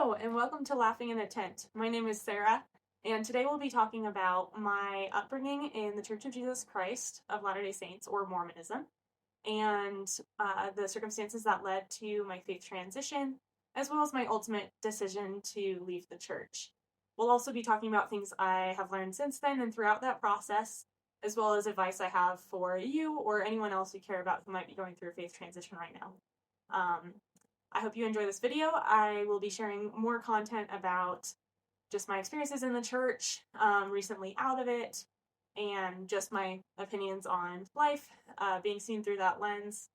Hello, and welcome to Laughing in a Tent. My name is Sarah, and today we'll be talking about my upbringing in the Church of Jesus Christ of Latter-day Saints, or Mormonism, and the circumstances that led to my faith transition, as well as my ultimate decision to leave the church. We'll also be talking about things I have learned since then and throughout that process, as well as advice I have for you or anyone else you care about who might be going through a faith transition right now. I hope you enjoy this video. I will be sharing more content about just my experiences in the church, recently out of it, and just my opinions on life, being seen through that lens.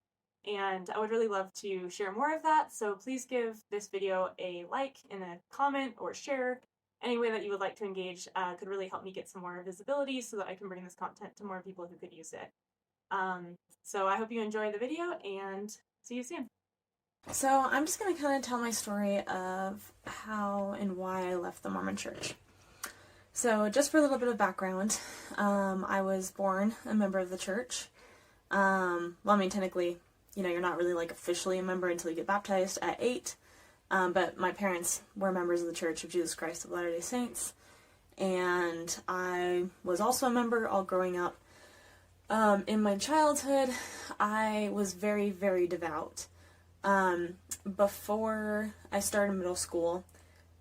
And I would really love to share more of that, so please give this video a like and a comment or share. Any way that you would like to engage could really help me get some more visibility so that I can bring this content to more people who could use it. So I hope you enjoy the video, and see you soon. So I'm just going to kind of tell my story of how and why I left the Mormon church. So just for a little bit of background, I was born a member of the church. Technically, you're not really officially a member until you get baptized at 8. But my parents were members of the Church of Jesus Christ of Latter-day Saints. And I was also a member all growing up. In my childhood, I was very, very devout. Before I started middle school,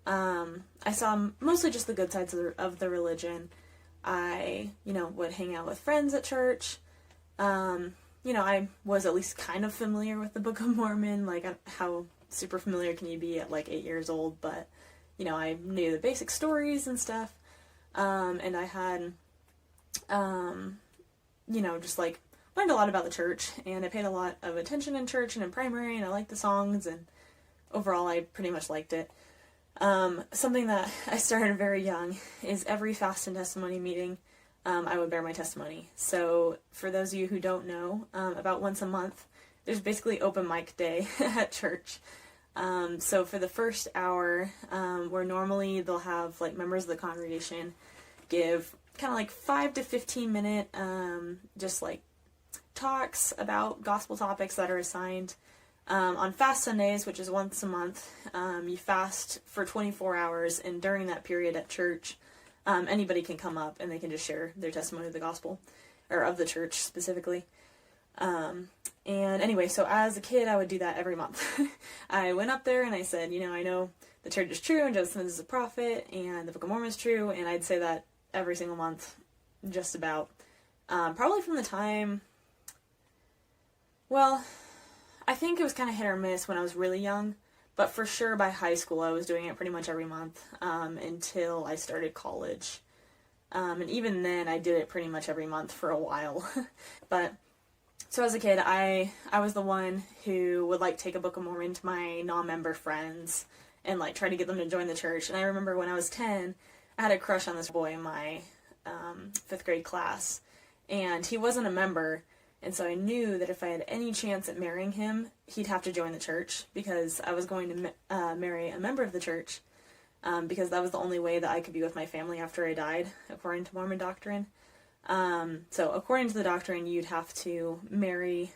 I saw mostly just the good sides of the religion. I, would hang out with friends at church. I was at least kind of familiar with the Book of Mormon, how super familiar can you be at 8 years old, but, I knew the basic stories and stuff. And I had, learned a lot about the church, and I paid a lot of attention in church and in primary, and I liked the songs, and overall I pretty much liked it. Something that I started very young is every fast and testimony meeting, I would bear my testimony. So for those of you who don't know, about once a month, there's basically open mic day at church. So for the first hour, where normally they'll have members of the congregation give kind of 5 to 15 minute, talks about gospel topics that are assigned. On fast Sundays, which is once a month, you fast for 24 hours, and during that period at church, anybody can come up and they can just share their testimony of the gospel, or of the church specifically. And anyway, so as a kid, I would do that every month. I went up there and I said, I know the church is true, and Joseph Smith is a prophet, and the Book of Mormon is true, and I'd say that every single month, just about. Probably from the time... Well, I think it was kind of hit or miss when I was really young, but for sure by high school I was doing it pretty much every month, until I started college. And even then I did it pretty much every month for a while. But, so as a kid, I was the one who would take a Book of Mormon to my non-member friends and try to get them to join the church. And I remember when I was 10, I had a crush on this boy in my 5th grade class, and he wasn't a member. And so I knew that if I had any chance at marrying him, he'd have to join the church, because I was going to marry a member of the church, because that was the only way that I could be with my family after I died, according to Mormon doctrine. So according to the doctrine, you'd have to marry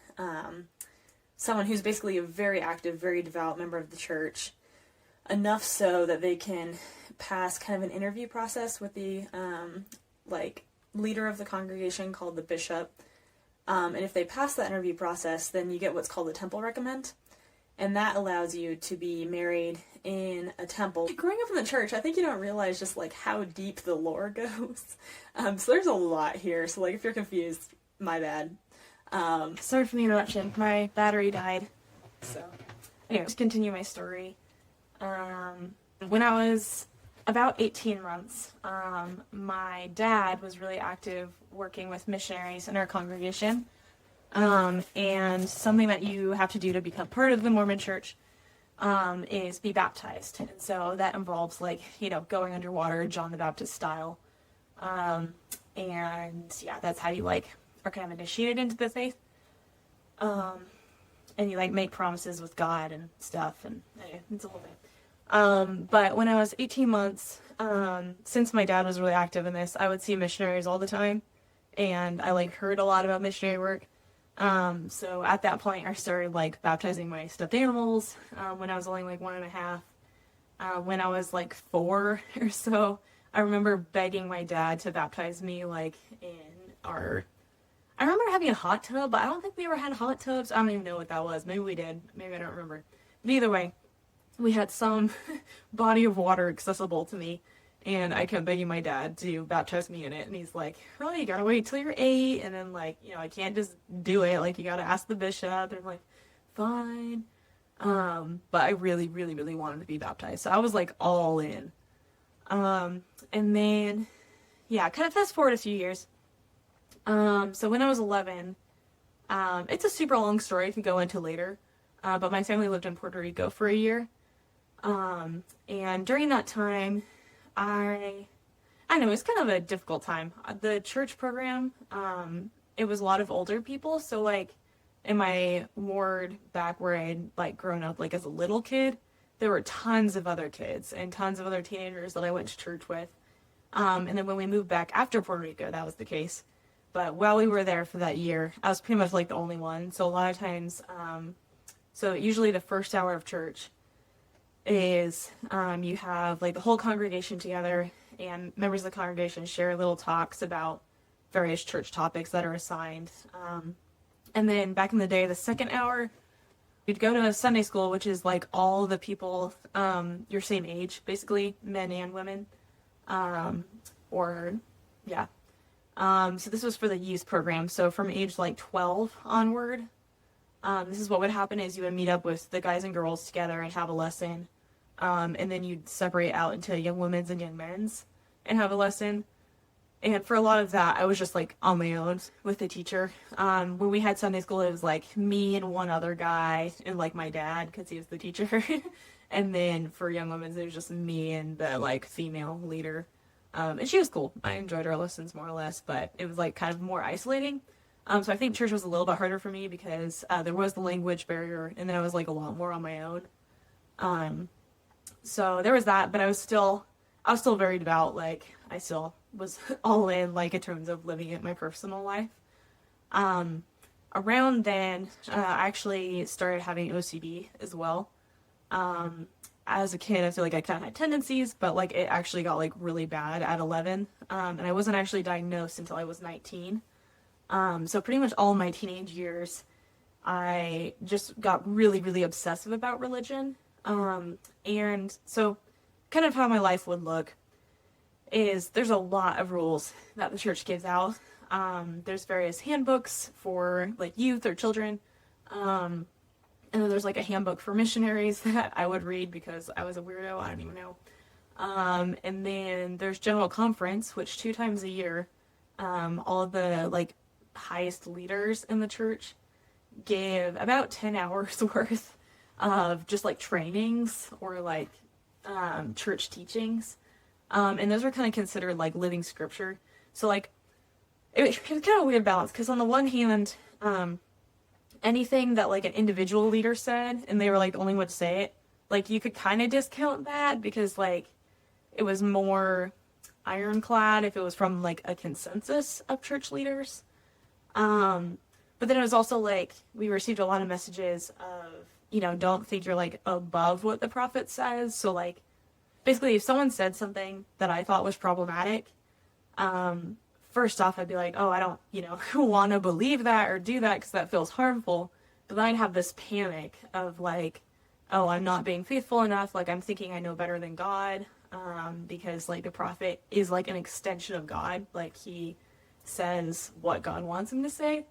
someone who's basically a very active, very devout member of the church, enough so that they can pass kind of an interview process with the leader of the congregation, called the bishop. And if they pass that interview process, then you get what's called a temple recommend, and that allows you to be married in a temple. Growing up in the church, I think you don't realize just how deep the lore goes. So there's a lot here, so if you're confused, my bad. Sorry for the interruption, my battery died. So, anyway, to continue my story. When I was about 18 months, my dad was really active working with missionaries in our congregation, and something that you have to do to become part of the Mormon church is be baptized. And so that involves going underwater, John the Baptist style, and yeah, that's how you are kind of initiated into the faith, and you make promises with God and stuff, and anyway, it's a whole thing. But when I was 18 months, since my dad was really active in this, I would see missionaries all the time, and I heard a lot about missionary work. So at that point I started baptizing my stuffed animals, when I was only 1.5. when I was like 4 or so. I remember begging my dad to baptize me like in our. I remember having a hot tub, but I don't think we ever had hot tubs. I don't even know what that was. Maybe we did. Maybe I don't remember. But either way, we had some body of water accessible to me, and I kept begging my dad to baptize me in it. And he's like, "Really, you gotta wait till you're 8, and then like, I can't just do it. Like, you gotta ask the bishop." And I'm like, "Fine." But I really, really, really wanted to be baptized, so I was like all in. And then, yeah, kind of fast forward a few years. So when I was 11, it's a super long story to go into later, but my family lived in Puerto Rico for a year. And during that time, I don't know, it was kind of a difficult time. The church program, it was a lot of older people, so like in my ward back where I'd like grown up like as a little kid, there were tons of other kids and tons of other teenagers that I went to church with. And then when we moved back after Puerto Rico, that was the case. But while we were there for that year, I was pretty much like the only one. So a lot of times, so usually the first hour of church is you have like the whole congregation together, and members of the congregation share little talks about various church topics that are assigned. And then back in the day, the second hour, you'd go to a Sunday school, which is like all the people your same age, basically, men and women. So this was for the youth program. So from age like 12 onward, this is what would happen is you would meet up with the guys and girls together and have a lesson. And then you'd separate out into young women's and young men's and have a lesson. And for a lot of that, I was just like on my own with the teacher. When we had Sunday school, it was like me and one other guy and like my dad, because he was the teacher. And then for young women's, it was just me and the like female leader. And she was cool. I enjoyed our lessons more or less, but it was like kind of more isolating. So I think church was a little bit harder for me because there was the language barrier, and then I was like a lot more on my own. So there was that, but I was still very devout. Like I still was all in, like in terms of living it my personal life. Around then, I actually started having OCD as well. As a kid, I feel like I kind of had tendencies, but like it actually got like really bad at 11. And I wasn't actually diagnosed until I was 19. So pretty much all my teenage years, I just got really, really obsessive about religion. And so kind of how my life would look is there's a lot of rules that the church gives out. There's various handbooks for like youth or children. And then there's like a handbook for missionaries that I would read because I was a weirdo. I don't even know. And then there's General Conference, which 2 times a year, all of the like highest leaders in the church give about 10 hours worth of just like trainings or like church teachings. And those are kind of considered like living scripture. So like it was kind of a weird balance because on the one hand, anything that like an individual leader said and they were like the only one to say it, like you could kind of discount that because like it was more ironclad if it was from like a consensus of church leaders. But then it was also like we received a lot of messages of, don't think you're like above what the prophet says. So like basically if someone said something that I thought was problematic, first off, I'd be like, oh, I don't, want to believe that or do that because that feels harmful. But then I'd have this panic of like, oh, I'm not being faithful enough. Like I'm thinking I know better than God, because like the prophet is like an extension of God. Like he says what God wants him to say.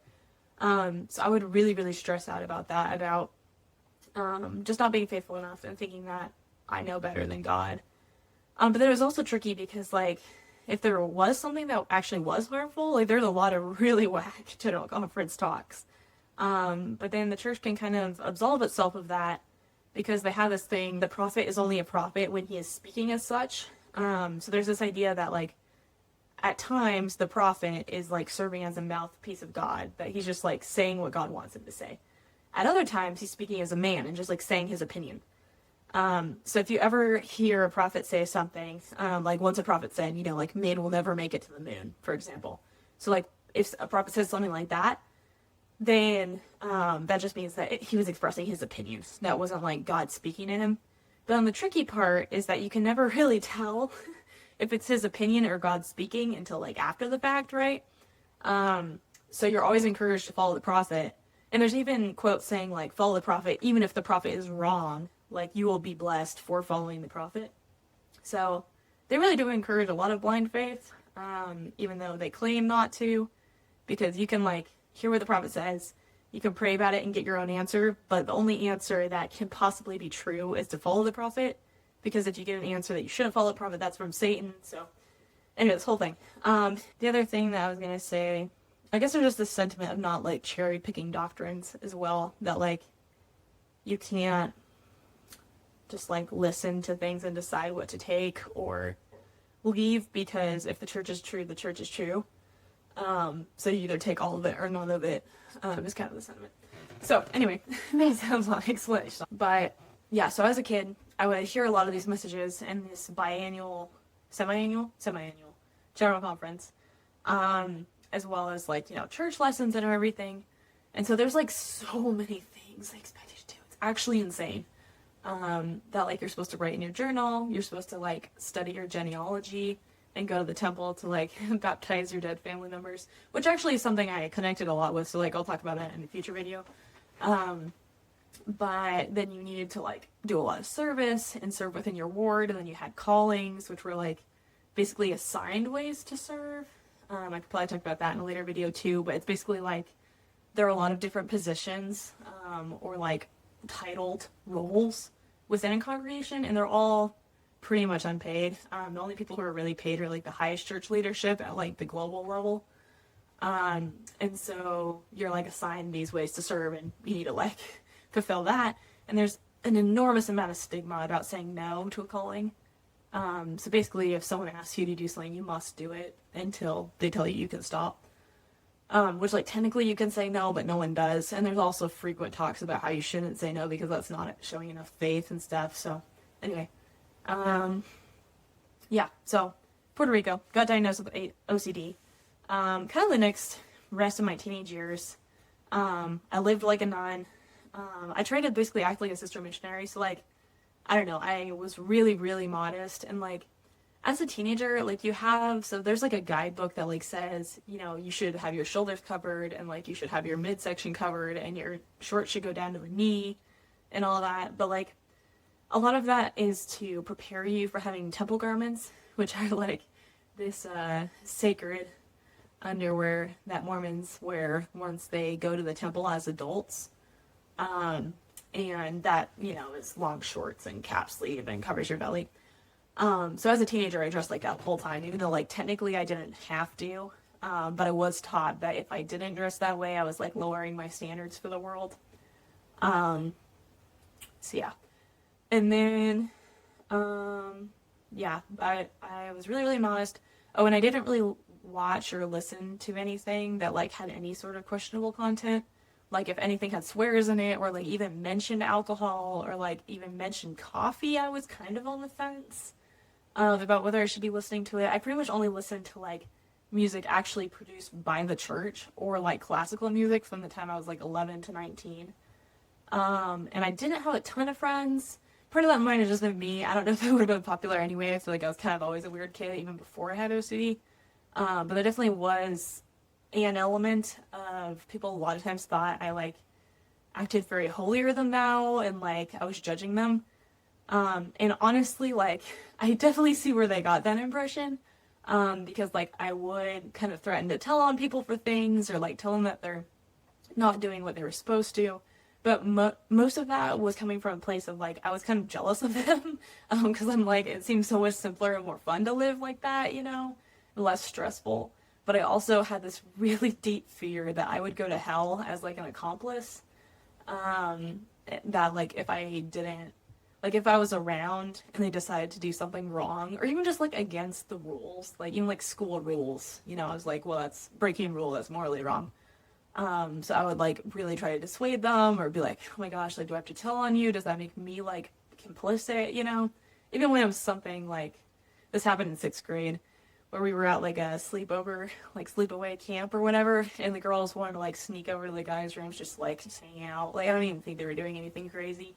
So I would really, really stress out about that, about just not being faithful enough and thinking that I know better than God. But then it was also tricky because like, if there was something that actually was harmful, like there's a lot of really whack General Conference talks. But then the church can kind of absolve itself of that because they have this thing, the prophet is only a prophet when he is speaking as such. So there's this idea that like, at times the prophet is like serving as a mouthpiece of God, that he's just like saying what God wants him to say. At other times he's speaking as a man and just like saying his opinion. So if you ever hear a prophet say something, like once a prophet said, like men will never make it to the moon, for example. So like if a prophet says something like that, then that just means that he was expressing his opinions. That wasn't like God speaking to him. But then the tricky part is that you can never really tell if it's his opinion or God speaking until like after the fact, right? So you're always encouraged to follow the prophet. And there's even quotes saying like, follow the prophet, even if the prophet is wrong, like you will be blessed for following the prophet. So they really do encourage a lot of blind faith, even though they claim not to, because you can like hear what the prophet says, you can pray about it and get your own answer, but the only answer that can possibly be true is to follow the prophet, because if you get an answer that you shouldn't follow the prophet, that's from Satan. So anyway, this whole thing. The other thing that I was going to say, I guess there's just this sentiment of not like cherry picking doctrines as well, that like you can't just like listen to things and decide what to take or leave, because if the church is true, the church is true. So you either take all of it or none of it, is kind of the sentiment. So anyway, that sounds like explanation. But yeah, so as a kid, I would hear a lot of these messages in this semi-annual general conference, as well as like, you know, church lessons and everything. And so there's like so many things they expect you to do. It's actually insane. That like you're supposed to write in your journal, you're supposed to like study your genealogy and go to the temple to like baptize your dead family members, which actually is something I connected a lot with, so like I'll talk about that in a future video. But then you needed to like do a lot of service and serve within your ward, and then you had callings, which were like basically assigned ways to serve. I could probably talk about that in a later video too, but it's basically like there are a lot of different positions, or like titled roles within a congregation, and they're all pretty much unpaid. The only people who are really paid are like the highest church leadership at like the global level. And so you're like assigned these ways to serve, and you need to like fulfill that. And there's an enormous amount of stigma about saying no to a calling. So basically, if someone asks you to do something, you must do it until they tell you you can stop. Which, like, technically you can say no, but no one does. And there's also frequent talks about how you shouldn't say no because that's not showing enough faith and stuff. So, anyway. Yeah, so, Puerto Rico. Got diagnosed with OCD. Kind of the next rest of my teenage years. I lived like a nun. I tried to basically act like a sister missionary. So, like, I don't know. I was really, really modest. And, like, as a teenager, like, so there's, like, a guidebook that, like, says, you know, you should have your shoulders covered, and, like, you should have your midsection covered, and your shorts should go down to the knee, and all that. But, like, a lot of that is to prepare you for having temple garments, which are, like, this sacred underwear that Mormons wear once they go to the temple as adults. And that, you know, is long shorts and cap sleeve and covers your belly. So as a teenager, I dressed like that the whole time, even though, like, technically I didn't have to. But I was taught that if I didn't dress that way, I was, like, lowering my standards for the world. So, yeah. And then, yeah, I was really, really modest. Oh, and I didn't really watch or listen to anything that, like, had any sort of questionable content. Like, if anything had swears in it, or, like, even mentioned alcohol, or, like, even mentioned coffee, I was kind of on the fence about whether I should be listening to it. I pretty much only listened to, like, music actually produced by the church, or, like, classical music from the time I was, like, 11 to 19. And I didn't have a ton of friends. Part of that might have just been me. I don't know if I would have been popular anyway. I feel like I was kind of always a weird kid, even before I had OCD. But there definitely was an element of people a lot of times thought I, like, acted very holier than thou, and, like, I was judging them. And honestly, like, I definitely see where they got that impression, because, like, I would kind of threaten to tell on people for things, or, like, tell them that they're not doing what they were supposed to. But most of that was coming from a place of, like, I was kind of jealous of them, because I'm like, it seems so much simpler and more fun to live like that, you know, and less stressful. But I also had this really deep fear that I would go to hell as, like, an accomplice. That, like, if I was around and they decided to do something wrong, or even just, like, against the rules, like, even, like, school rules, you know, I was like, well, that's breaking a rule, that's morally wrong. So I would, like, really try to dissuade them, or be like, oh my gosh, like, do I have to tell on you? Does that make me, like, complicit, you know? Even when it was something, like, this happened in 6th grade, where we were at, like, a sleepover, like, sleepaway camp or whatever, and the girls wanted to, like, sneak over to the guys' rooms, just, like, hang out. Like, I don't even think they were doing anything crazy.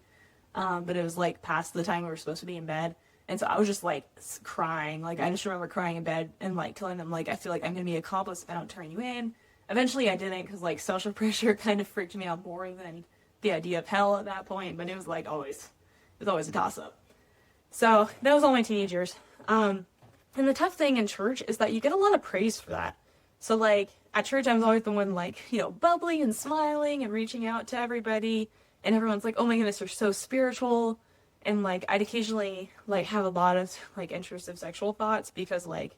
but it was like past the time we were supposed to be in bed. And so I was just like crying. Like I just remember crying in bed and like telling them like I feel like I'm gonna be accomplice if I don't turn you in. Eventually I didn't because like social pressure kind of freaked me out more than the idea of hell at that point. But it was like always a toss up. So that was all my teenage years. And the tough thing in church is that you get a lot of praise for that. So like at church I was always the one like, you know, bubbly and smiling and reaching out to everybody, and everyone's like, oh my goodness, you're so spiritual. And like I'd occasionally like have a lot of like intrusive sexual thoughts because like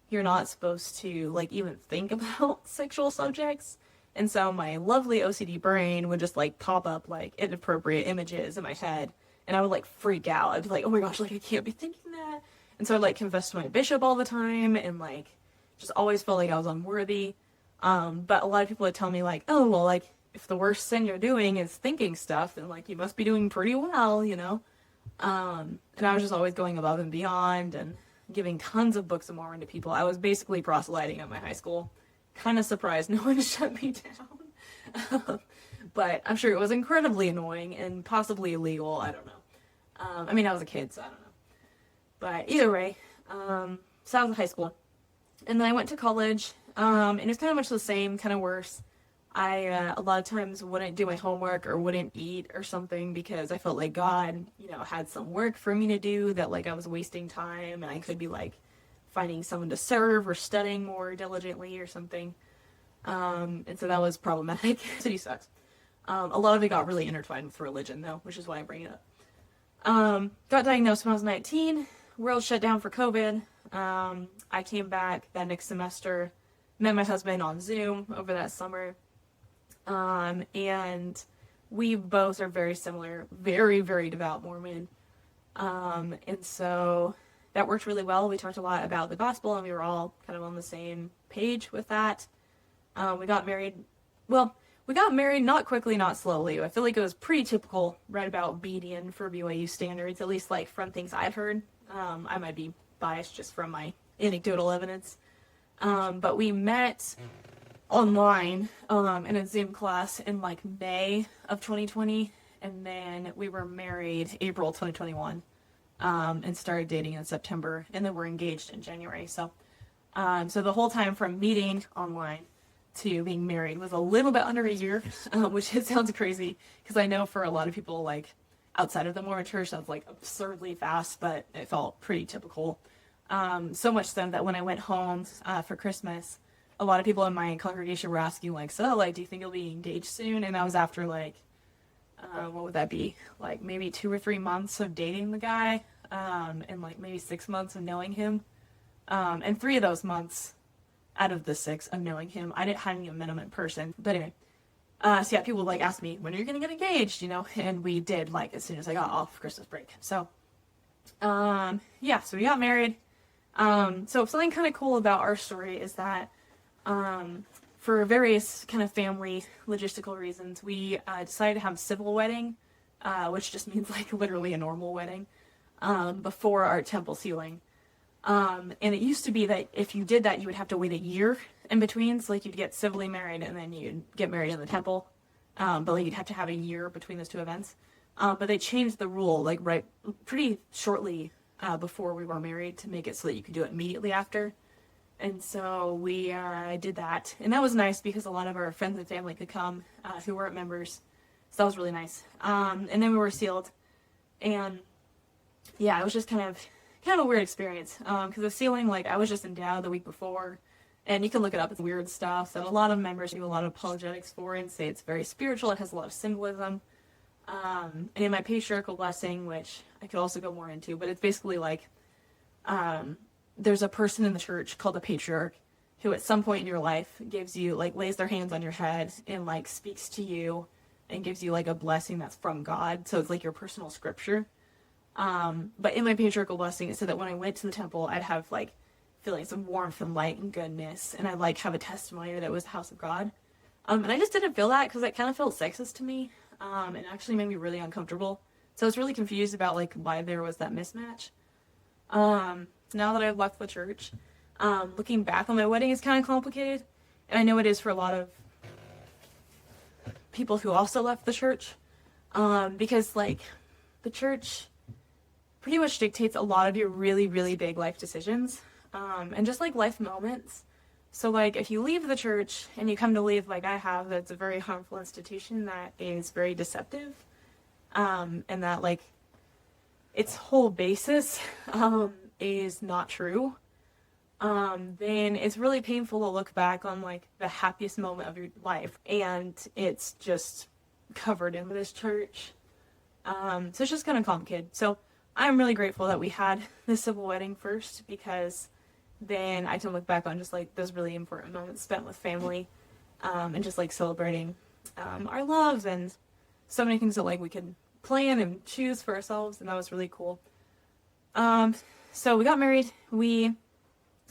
you're not supposed to like even think about sexual subjects. And so my lovely OCD brain would just like pop up like inappropriate images in my head, and I would like freak out. I'd be like, oh my gosh, like I can't be thinking that. And so I'd like confess to my bishop all the time and like just always felt like I was unworthy. But a lot of people would tell me like, oh well, like if the worst sin you're doing is thinking stuff, then like you must be doing pretty well, you know. And I was just always going above and beyond and giving tons of books of Mormon to people. I was basically proselyting at my high school. Kind of surprised no one shut me down. But I'm sure it was incredibly annoying and possibly illegal. I don't know. I mean, I was a kid, so I don't know. But either way, so I was in high school. And then I went to college, and it was kind of much the same, kind of worse. I, a lot of times wouldn't do my homework or wouldn't eat or something because I felt like God, you know, had some work for me to do, that like I was wasting time and I could be like finding someone to serve or studying more diligently or something. And so that was problematic. City sucks. A lot of it got really intertwined with religion though, which is why I bring it up. Got diagnosed when I was 19. World shut down for COVID. I came back that next semester, met my husband on Zoom over that summer. And we both are very similar, very, very devout Mormon. And so that worked really well. We talked a lot about the gospel and we were all kind of on the same page with that. We got married. Well, we got married not quickly, not slowly. I feel like it was pretty typical right about BDN for BYU standards, at least like from things I've heard. I might be biased just from my anecdotal evidence. But we met online in a Zoom class in like May of 2020, and then we were married April 2021, and started dating in September, and then we're engaged in January. So the whole time from meeting online to being married was a little bit under a year, which it sounds crazy because I know for a lot of people like outside of the Mormon church that's like absurdly fast, but it felt pretty typical. So much so that when I went home for Christmas, a lot of people in my congregation were asking, like, so, like, do you think you'll be engaged soon? And I was after, like, what would that be? Like, maybe 2 or 3 months of dating the guy, and, like, maybe 6 months of knowing him. And 3 of those months out of the 6 of knowing him, I hadn't even met him in person. But anyway, so yeah, people would, like, ask me, when are you going to get engaged, you know? And we did, like, as soon as I got off Christmas break. So, yeah, so we got married. So something kind of cool about our story is that for various kind of family logistical reasons, we decided to have a civil wedding, which just means like literally a normal wedding, before our temple sealing. And it used to be that if you did that, you would have to wait a year in between. So like you'd get civilly married and then you'd get married in the temple. But like you'd have to have a year between those two events. But they changed the rule like right pretty shortly before we were married to make it so that you could do it immediately after. And so we did that. And that was nice because a lot of our friends and family could come who weren't members. So that was really nice. And then we were sealed. And yeah, it was just kind of a weird experience. Because the sealing, like, I was just endowed the week before. And you can look it up. It's weird stuff that a lot of members do a lot of apologetics for and say it's very spiritual. It has a lot of symbolism. And in my patriarchal blessing, which I could also go more into, but it's basically like there's a person in the church called a patriarch who at some point in your life gives you, like, lays their hands on your head and, like, speaks to you and gives you, like, a blessing that's from God. So it's, like, your personal scripture. But in my patriarchal blessing, it said that when I went to the temple, I'd have, like, feelings of warmth and light and goodness. And I'd, like, have a testimony that it was the house of God. And I just didn't feel that because it kind of felt sexist to me. And actually made me really uncomfortable. So I was really confused about, like, why there was that mismatch. Now that I've left the church, looking back on my wedding is kind of complicated. And I know it is for a lot of people who also left the church. Because, like, the church pretty much dictates a lot of your really, really big life decisions, and just like life moments. So like if you leave the church and you come to leave like I have, that's a very harmful institution that is very deceptive, and that like its whole basis is not true, then it's really painful to look back on like the happiest moment of your life and it's just covered in this church. So it's just kind of complicated. So I'm really grateful that we had the civil wedding first, because then I can look back on just like those really important moments spent with family, and just like celebrating our love and so many things that like we could plan and choose for ourselves, and that was really cool. So we got married. We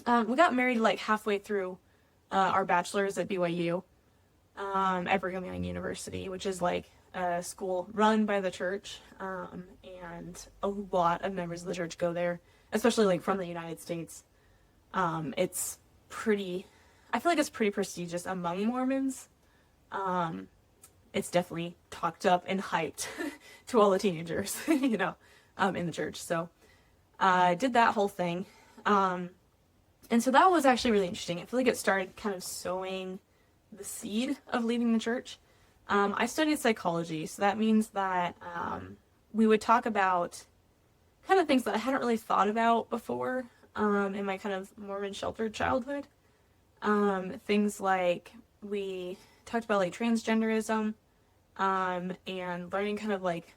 got married like halfway through our bachelor's at BYU, at Brigham Young University, which is like a school run by the church, and a lot of members of the church go there, especially like from the United States. It's pretty, I feel like it's pretty prestigious among Mormons. It's definitely talked up and hyped to all the teenagers, you know, in the church. So did that whole thing. And so that was actually really interesting. I feel like it started kind of sowing the seed of leaving the church. I studied psychology, so that means that we would talk about kind of things that I hadn't really thought about before in my kind of Mormon sheltered childhood. Things like we talked about like transgenderism, and learning kind of like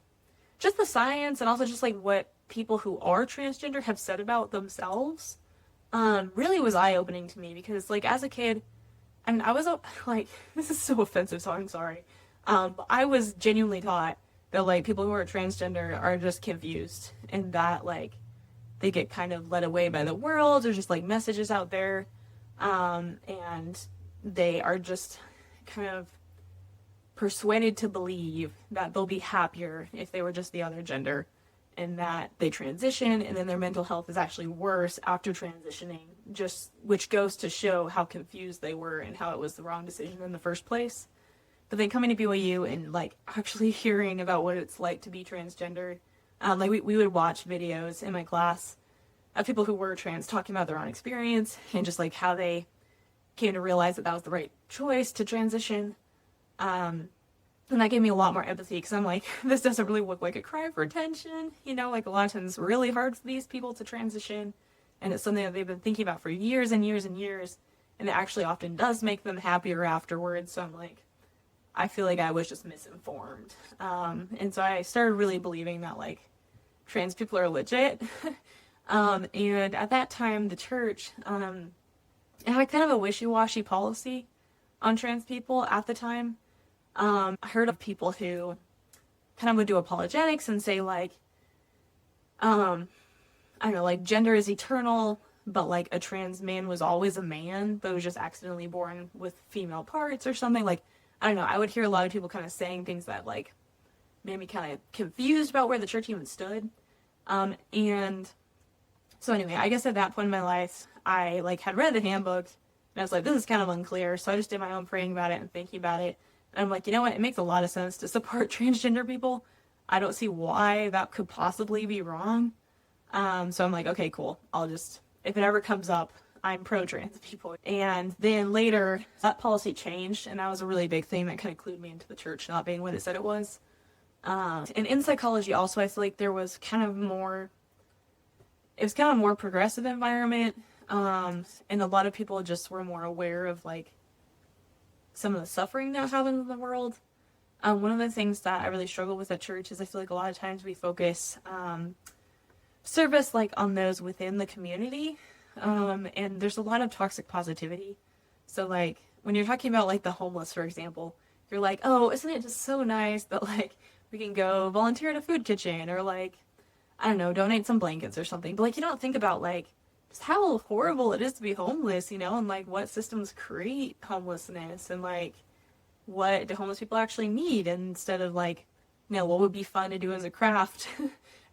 just the science and also just like what people who are transgender have said about themselves. Really was eye-opening to me, because like as a kid, I mean, I was like, this is so offensive, so I'm sorry. But I was genuinely taught that like people who are transgender are just confused, and that like they get kind of led away by the world. There's just like messages out there, and they are just kind of persuaded to believe that they'll be happier if they were just the other gender, and that they transition and then their mental health is actually worse after transitioning, just which goes to show how confused they were and how it was the wrong decision in the first place. But then coming to BYU and like actually hearing about what it's like to be transgender, like we would watch videos in my class of people who were trans talking about their own experience and just like how they came to realize that that was the right choice to transition. And that gave me a lot more empathy, because I'm like, this doesn't really look like a cry for attention, you know, like a lot of times it's really hard for these people to transition, and it's something that they've been thinking about for years and years and years, and it actually often does make them happier afterwards. So I'm like, I feel like I was just misinformed. And so I started really believing that like trans people are legit. And at that time, the church, it had kind of a wishy-washy policy on trans people at the time. I heard of people who kind of would do apologetics and say like, I don't know, like gender is eternal, but like a trans man was always a man, but was just accidentally born with female parts or something. Like, I don't know, I would hear a lot of people kind of saying things that like made me kind of confused about where the church even stood. And so anyway, I guess at that point in my life, I like had read the handbook and I was like, this is kind of unclear. So I just did my own praying about it and thinking about it. And I'm like, you know what? It makes a lot of sense to support transgender people. I don't see why that could possibly be wrong. So I'm like, okay, cool. I'll just, if it ever comes up, I'm pro-trans people. And then later, that policy changed, and that was a really big thing that kind of clued me into the church not being what it said it was. And in psychology also, I feel like there was kind of more, it was kind of a more progressive environment, and a lot of people just were more aware of like some of the suffering that happens in the world. One of the things that I really struggle with at church is I feel like a lot of times we focus service like on those within the community, and there's a lot of toxic positivity. So like when you're talking about like the homeless, for example, you're like, oh, isn't it just so nice that like we can go volunteer at a food kitchen, or like, I don't know, donate some blankets or something. But like you don't think about like just how horrible it is to be homeless, you know, and like what systems create homelessness, and like what do homeless people actually need, instead of like, you know, what would be fun to do as a craft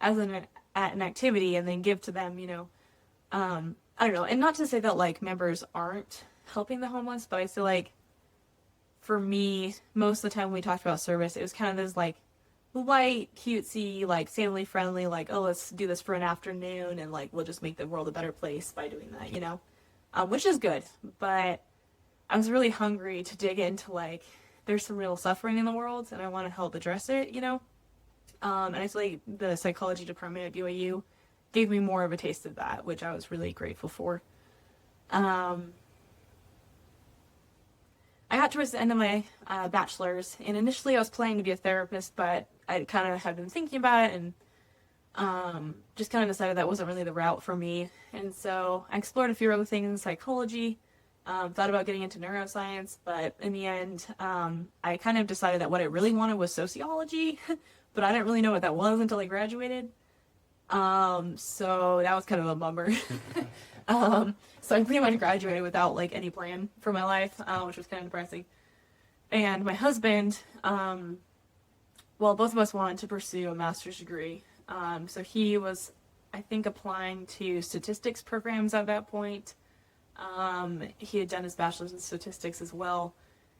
as an activity and then give to them, you know. I don't know, and not to say that like members aren't helping the homeless, but I feel like for me, most of the time when we talked about service, it was kind of this like light, cutesy, like family friendly, like, oh, let's do this for an afternoon and like we'll just make the world a better place by doing that, you know? Which is good, but I was really hungry to dig into like there's some real suffering in the world and I want to help address it, you know? And I feel like the psychology department at BYU gave me more of a taste of that, which I was really grateful for. I got towards the end of my bachelor's, and initially I was planning to be a therapist, but I kind of had been thinking about it and just kind of decided that wasn't really the route for me. And so I explored a few other things in psychology, thought about getting into neuroscience, but in the end, I kind of decided that what I really wanted was sociology, but I didn't really know what that was until I graduated. So that was kind of a bummer. So I pretty much graduated without like any plan for my life, which was kind of depressing. And my husband, well, both of us wanted to pursue a master's degree. So he was, I think, applying to statistics programs at that point. He had done his bachelor's in statistics as well.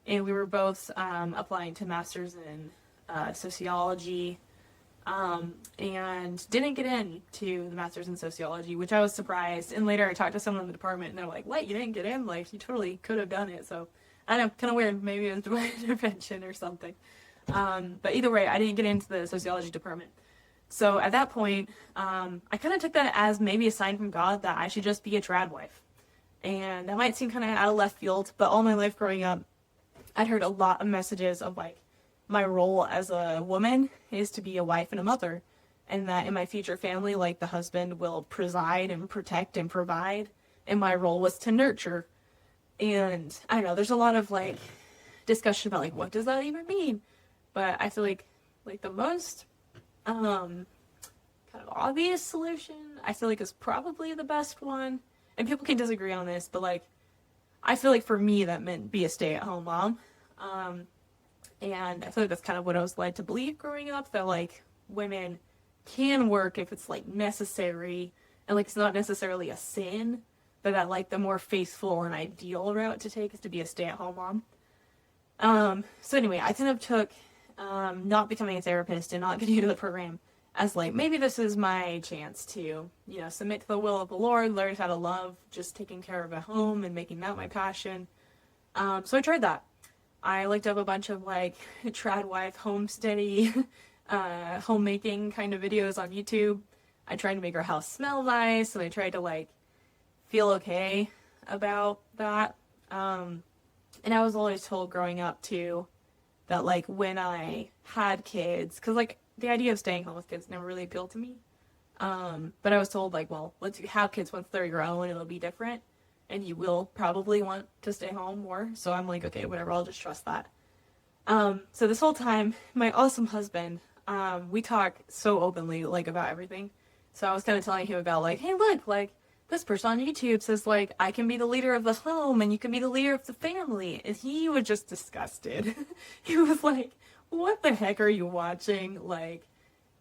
And we were both applying to masters in sociology. And didn't get into the master's in sociology, which I was surprised. And later I talked to someone in the department and they're like, what, you didn't get in? Like, you totally could have done it. So, I don't know, kind of weird. Maybe it was divine intervention or something. But either way, I didn't get into the sociology department. So at that point, I kind of took that as maybe a sign from God that I should just be a trad wife. And that might seem kind of out of left field, but all my life growing up, I'd heard a lot of messages of like, my role as a woman is to be a wife and a mother, and that in my future family, like, the husband will preside and protect and provide, and my role was to nurture. And I don't know, there's a lot of like discussion about like what does that even mean, but I feel like the most kind of obvious solution I feel like is probably the best one, and people can disagree on this, but like I feel like for me that meant be a stay-at-home mom. And I feel like that's kind of what I was led to believe growing up, that like women can work if it's like necessary and like it's not necessarily a sin, but that like the more faithful and ideal route to take is to be a stay-at-home mom. So anyway, I kind of took not becoming a therapist and not getting into the program as like, maybe this is my chance to, you know, submit to the will of the Lord, learn how to love just taking care of a home and making that my passion. So I tried that. I looked up a bunch of like trad wife homesteady, homemaking kind of videos on YouTube. I tried to make our house smell nice, and I tried to like feel okay about that. And I was always told growing up too that like when I had kids, because like the idea of staying home with kids never really appealed to me. But I was told like, well, once you have kids, once they're grown, it'll be different. And you will probably want to stay home more. So I'm like, okay, whatever, I'll just trust that. So this whole time, my awesome husband, we talk so openly, like, about everything. So I was kind of telling him about, like, hey, look, like, this person on YouTube says, like, I can be the leader of the home and you can be the leader of the family. And he was just disgusted. He was like, what the heck are you watching? Like,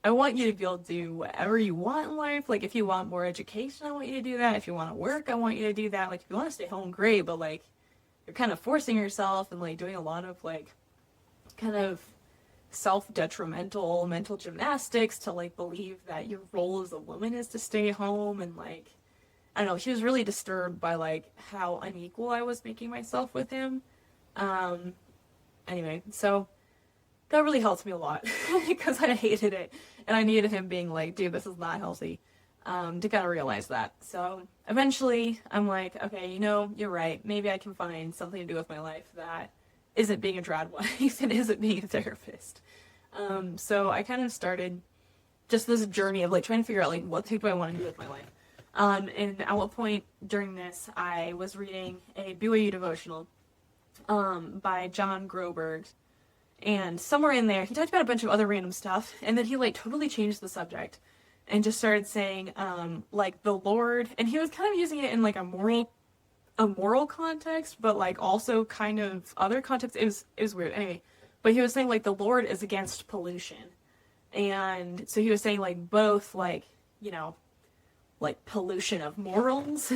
I want you to be able to do whatever you want in life. Like, if you want more education, I want you to do that. If you want to work, I want you to do that. Like, if you want to stay home, great. But, like, you're kind of forcing yourself and, like, doing a lot of, like, kind of self-detrimental mental gymnastics to, like, believe that your role as a woman is to stay home. And, like, I don't know. She was really disturbed by, like, how unequal I was making myself with him. Anyway, so that really helped me a lot because I hated it. And I needed him being like, dude, this is not healthy, to kind of realize that. So eventually I'm like, okay, you know, you're right. Maybe I can find something to do with my life that isn't being a trad wife and isn't being a therapist. So I kind of started just this journey of like trying to figure out like what do I want to do with my life. And at what point during this, I was reading a BYU devotional by John Groberg. And somewhere in there, he talked about a bunch of other random stuff, and then he, like, totally changed the subject and just started saying, like, the Lord, and he was kind of using it in, like, a moral context, but, like, also kind of other context. It was weird. Anyway, but he was saying, like, the Lord is against pollution. And so he was saying, like, both, like, you know, like, pollution of morals,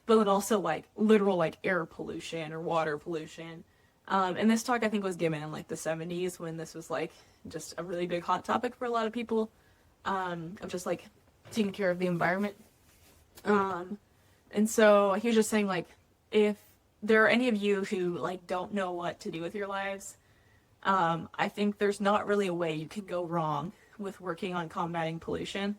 but then also, like, literal, like, air pollution or water pollution. And this talk, I think, was given in, like, the 70s when this was, like, just a really big hot topic for a lot of people, of just like taking care of the environment. And so he was just saying, like, if there are any of you who like don't know what to do with your lives, I think there's not really a way you can go wrong with working on combating pollution.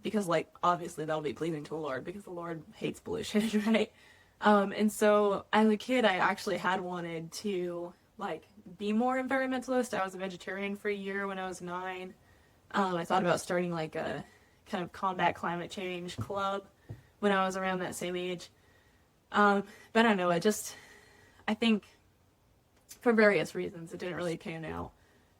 Because like obviously that'll be pleasing to the Lord because the Lord hates pollution, right? And so as a kid, I actually had wanted to like be more environmentalist. I was a vegetarian for a year when I was 9. I thought about starting like a kind of combat climate change club when I was around that same age. But I don't know, I think for various reasons it didn't really pan out.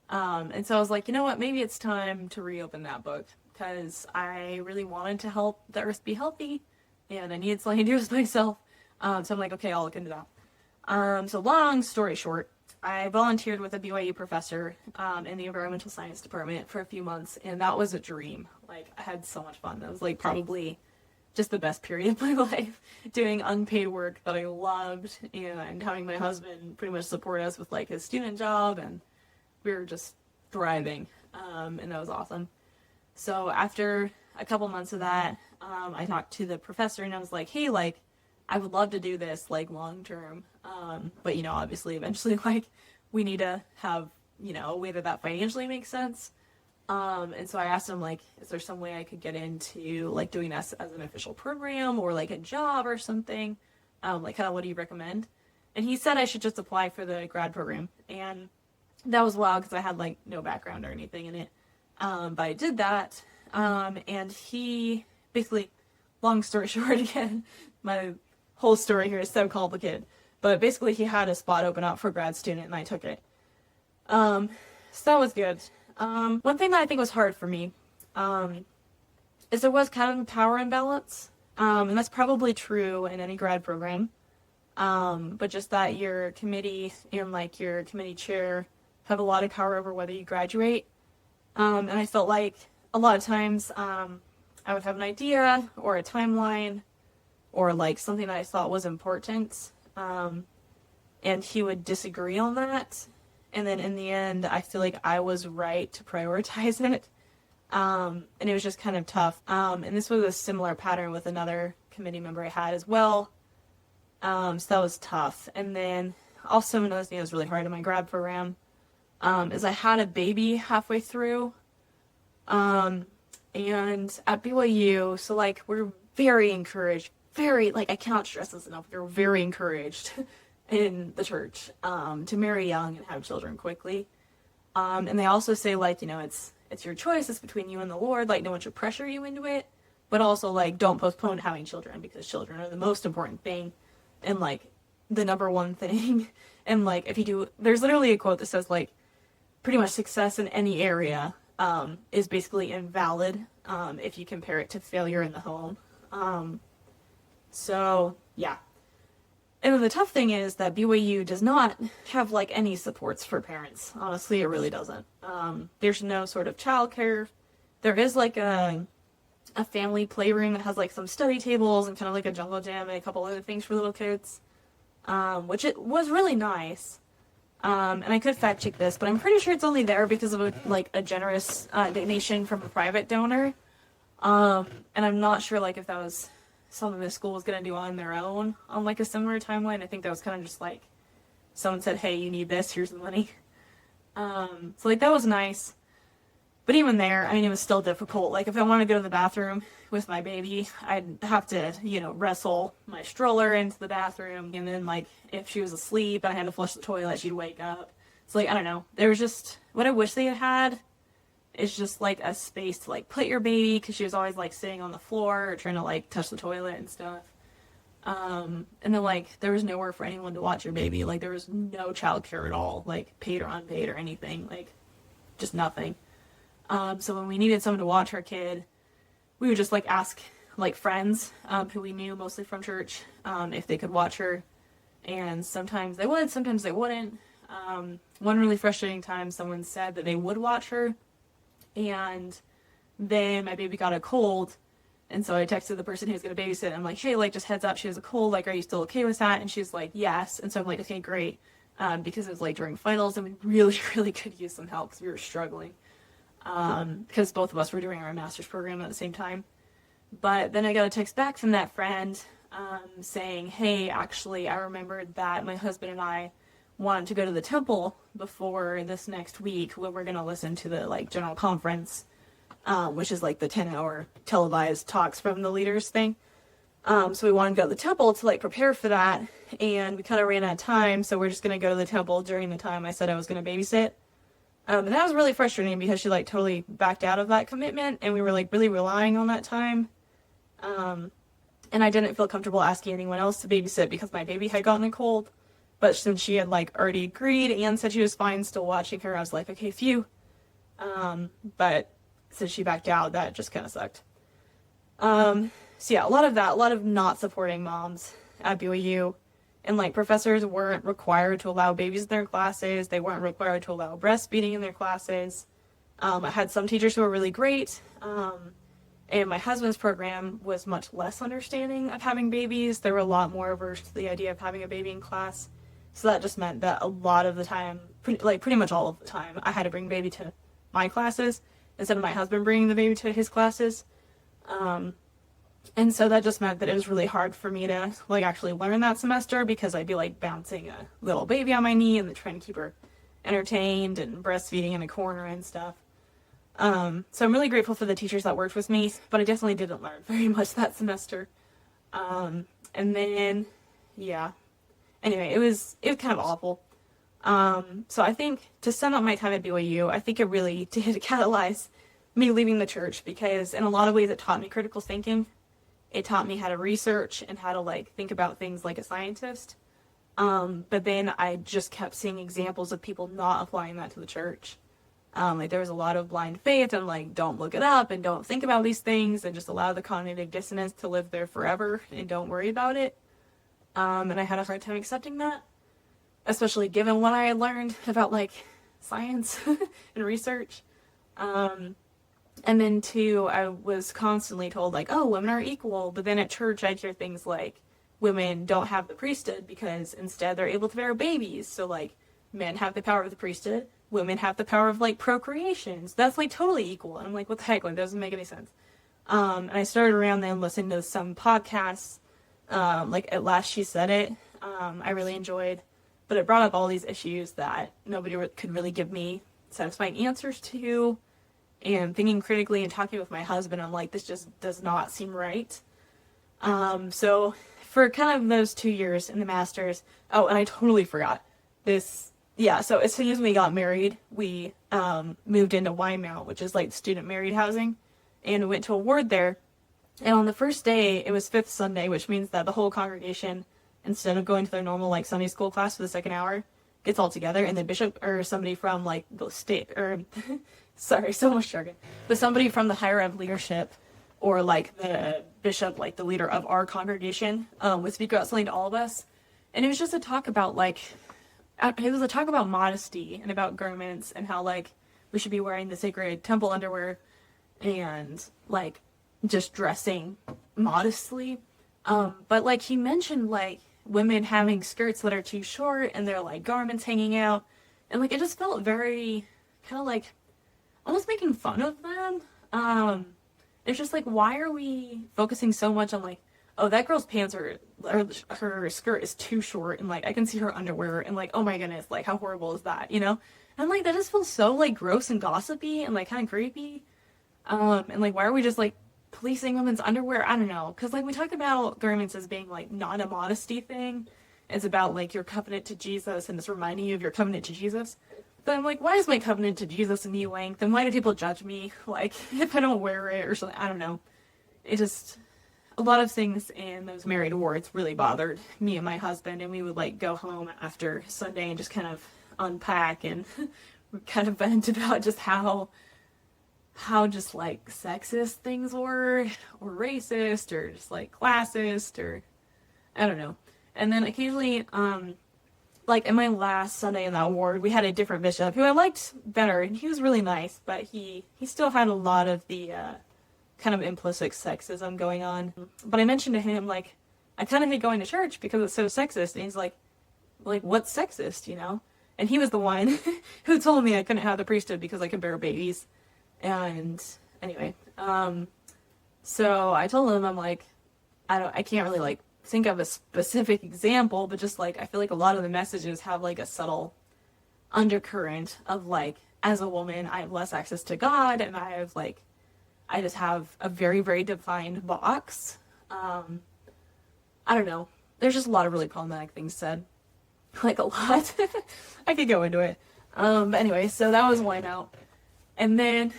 And so I was like, you know what, maybe it's time to reopen that book because I really wanted to help the earth be healthy and I needed something to do with myself. So I'm like, okay, I'll look into that. So long story short, I volunteered with a BYU professor in the environmental science department for a few months, and that was a dream. Like, I had so much fun. That was like probably just the best period of my life, doing unpaid work that I loved and having my husband pretty much support us with like his student job, and we were just thriving, and that was awesome. So after a couple months of that, I talked to the professor and I was like, hey, like, I would love to do this like long term, but you know, obviously eventually like we need to have, you know, a way that financially makes sense. And so I asked him, like, is there some way I could get into like doing this as an official program or like a job or something? Like, kind of what do you recommend? And he said I should just apply for the grad program. And that was wild because I had like no background or anything in it. But I did that. And he basically, long story short again, my whole story here is so complicated. But basically he had a spot open up for a grad student and I took it. So that was good. One thing that I think was hard for me, is there was kind of a power imbalance. And that's probably true in any grad program. But just that your committee and like your committee chair have a lot of power over whether you graduate. And I felt like a lot of times, I would have an idea or a timeline or like something that I thought was important. And he would disagree on that. And then in the end, I feel like I was right to prioritize it. And it was just kind of tough. And this was a similar pattern with another committee member I had as well. So that was tough. And then also another thing that was really hard in my grad program, is I had a baby halfway through. And at BYU, so like we're very encouraged, like I cannot stress this enough, we're very encouraged in the church to marry young and have children quickly. And they also say, like, you know, it's your choice, it's between you and the Lord, like no one should pressure you into it, but also like don't postpone having children because children are the most important thing and like the number one thing. And like if you do, there's literally a quote that says like pretty much success in any area is basically invalid if you compare it to failure in the home. So yeah. And the tough thing is that BYU does not have like any supports for parents. Honestly, it really doesn't. There's no sort of childcare. There is like a family playroom that has like some study tables and kind of like a jungle gym and a couple other things for little kids, which it was really nice. And I could fact check this, but I'm pretty sure it's only there because of a generous donation from a private donor. And I'm not sure like if that was something the school was going to do on their own on like a similar timeline. I think that was kind of just like someone said, hey, you need this, here's the money. So like that was nice. But even there, I mean, it was still difficult. Like if I wanted to go to the bathroom with my baby, I'd have to, you know, wrestle my stroller into the bathroom. And then like if she was asleep and I had to flush the toilet, she'd wake up. So like, I don't know. There was just, what I wish they had is just like a space to like put your baby, because she was always like sitting on the floor or trying to like touch the toilet and stuff. And then like there was nowhere for anyone to watch your baby. Like there was no childcare at all, like paid or unpaid or anything, like just nothing. So when we needed someone to watch our kid, we would just like ask like friends who we knew mostly from church if they could watch her, and sometimes they would, sometimes they wouldn't. One really frustrating time, someone said that they would watch her, and then my baby got a cold, and so I texted the person who's going to babysit. I'm like, hey, like, just heads up, she has a cold. Like, are you still okay with that? And she's like, yes. And so I'm like, okay, great. because it was like during finals and we really, really could use some help because we were struggling. Because both of us were doing our master's program at the same time. But then I got a text back from that friend saying, hey, actually, I remembered that my husband and I wanted to go to the temple before this next week where we're going to listen to the like general conference, which is like the 10-hour televised talks from the leaders thing. So we wanted to go to the temple to like prepare for that, and we kind of ran out of time, so we're just going to go to the temple during the time I said I was going to babysit. And that was really frustrating because she like totally backed out of that commitment, and we were like really relying on that time. And I didn't feel comfortable asking anyone else to babysit because my baby had gotten a cold. But since she had like already agreed and said she was fine still watching her, I was like, okay, phew. But since she backed out, that just kind of sucked. So yeah, a lot of not supporting moms at BYU. And like professors weren't required to allow babies in their classes. They weren't required to allow breastfeeding in their classes. I had some teachers who were really great. And my husband's program was much less understanding of having babies. They were a lot more averse to the idea of having a baby in class. So that just meant that a lot of the time, pretty much all of the time, I had to bring baby to my classes instead of my husband bringing the baby to his classes. And so that just meant that it was really hard for me to like actually learn that semester because I'd be like bouncing a little baby on my knee and then trying to keep her entertained and breastfeeding in a corner and stuff. So I'm really grateful for the teachers that worked with me, but I definitely didn't learn very much that semester. And then, yeah. Anyway, it was kind of awful. So I think to sum up my time at BYU, I think it really did catalyze me leaving the church because in a lot of ways it taught me critical thinking. It taught me how to research and how to like think about things like a scientist. But then I just kept seeing examples of people not applying that to the church. Like there was a lot of blind faith and like don't look it up and don't think about these things and just allow the cognitive dissonance to live there forever and don't worry about it. And I had a hard time accepting that, especially given what I had learned about like science and research. And then too, I was constantly told like, oh, women are equal. But then at church, I'd hear things like women don't have the priesthood because instead they're able to bear babies. So like men have the power of the priesthood. Women have the power of like procreation. So that's like totally equal. And I'm like, what the heck? Like, that doesn't make any sense. And I started around then listening to some podcasts. Like At Last She Said It, I really enjoyed. But it brought up all these issues that nobody could really give me satisfying answers to. And thinking critically and talking with my husband, I'm like, this just does not seem right. So for kind of those 2 years in the master's, oh, and I totally forgot this. Yeah, so as soon as we got married, we moved into Wymount, which is like student married housing, and we went to a ward there. And on the first day, it was Fifth Sunday, which means that the whole congregation, instead of going to their normal like Sunday school class for the second hour, gets all together, and the bishop or somebody from like the state or sorry, so much jargon, but somebody from the higher up leadership or like the bishop, like the leader of our congregation, would speak out something to all of us, and it was just a talk about like it was a talk about modesty and about garments and how like we should be wearing the sacred temple underwear and like just dressing modestly. But like he mentioned like women having skirts that are too short and their like garments hanging out, and like it just felt very kind of like almost making fun of them. It's just like, why are we focusing so much on like, oh, that girl's pants or her skirt is too short and like I can see her underwear and like, oh my goodness, like how horrible is that, you know? And like that just feels so like gross and gossipy and like kind of creepy. And like why are we just like policing women's underwear? I don't know, because like we talk about garments as being like not a modesty thing. It's about like your covenant to Jesus and it's reminding you of your covenant to Jesus. But I'm like, why is my covenant to Jesus knee length? And why do people judge me like if I don't wear it or something? I don't know. It just, a lot of things in those married wards really bothered me and my husband, and we would like go home after Sunday and just kind of unpack and kind of vent about just how just like sexist things were, or racist, or just like classist, or I don't know. And then occasionally, like in my last Sunday in that ward, we had a different bishop who I liked better, and he was really nice, but he still had a lot of the kind of implicit sexism going on. But I mentioned to him, like, I kind of hate going to church because it's so sexist, and he's like, like, what's sexist, you know? And he was the one who told me I couldn't have the priesthood because I could bear babies. And anyway, so I told him, I'm like, I can't really, like, think of a specific example, but just, like, I feel like a lot of the messages have, like, a subtle undercurrent of, like, as a woman, I have less access to God, and I just have a very, very defined box. I don't know. There's just a lot of really problematic things said. Like, a lot. I could go into it. But anyway, so that was one out. And then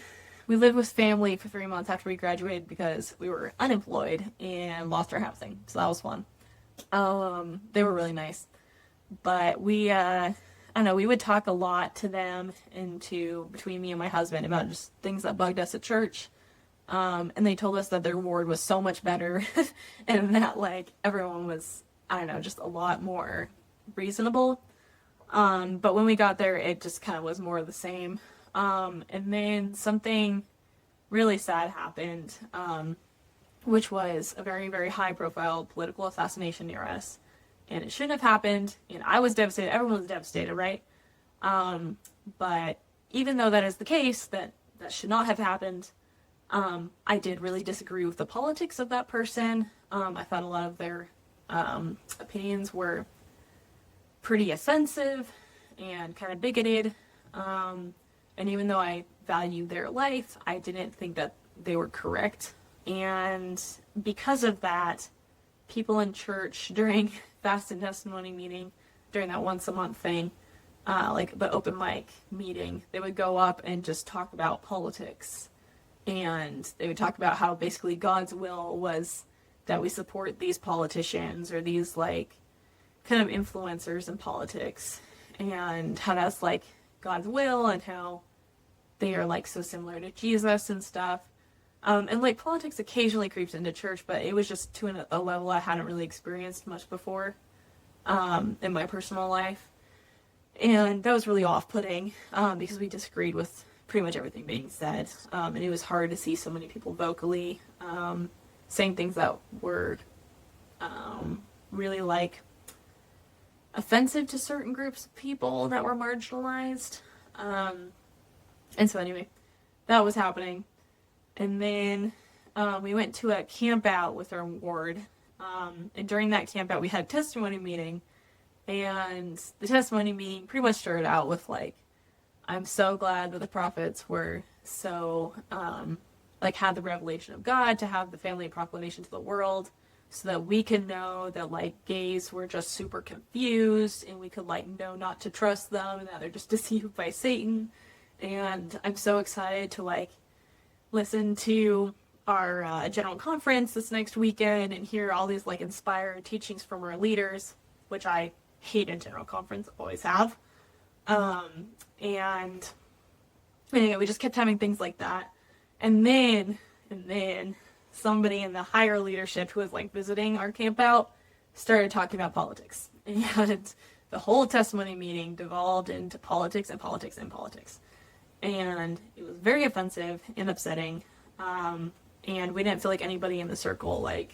we lived with family for 3 months after we graduated because we were unemployed and lost our housing. So that was fun. They were really nice. But I don't know, we would talk a lot to them between me and my husband about just things that bugged us at church. And they told us that their ward was so much better and that, like, everyone was, I don't know, just a lot more reasonable. But when we got there, it just kind of was more of the same. And then something really sad happened, which was a very, very high-profile political assassination near us. And it shouldn't have happened, and I was devastated. Everyone was devastated, right? But even though that is the case, that should not have happened, I did really disagree with the politics of that person. I thought a lot of their opinions were pretty offensive and kind of bigoted. And even though I valued their life, I didn't think that they were correct. And because of that, people in church during fast and testimony meeting, during that once a month thing, like the open mic meeting, they would go up and just talk about politics. And they would talk about how basically God's will was that we support these politicians or these, like, kind of influencers in politics, and how that's, like, God's will, and how they are, like, so similar to Jesus and stuff. And, like, politics occasionally creeps into church, but it was just to a level I hadn't really experienced much before in my personal life. And that was really off-putting because we disagreed with pretty much everything being said. And it was hard to see so many people vocally saying things that were really, like, offensive to certain groups of people that were marginalized. And so anyway, that was happening. And then we went to a camp out with our ward. And during that camp out, we had a testimony meeting. And the testimony meeting pretty much started out with, like, I'm so glad that the prophets were so, like, had the revelation of God to have the family proclamation to the world so that we could know that, like, gays were just super confused and we could, like, know not to trust them and that they're just deceived by Satan. And I'm so excited to, like, listen to our general conference this next weekend and hear all these, like, inspired teachings from our leaders, which I hate in general conference, always have. And anyway, we just kept having things like that. And then somebody in the higher leadership who was, like, visiting our camp out started talking about politics. And the whole testimony meeting devolved into politics and politics and politics. And it was very offensive and upsetting. And we didn't feel like anybody in the circle, like,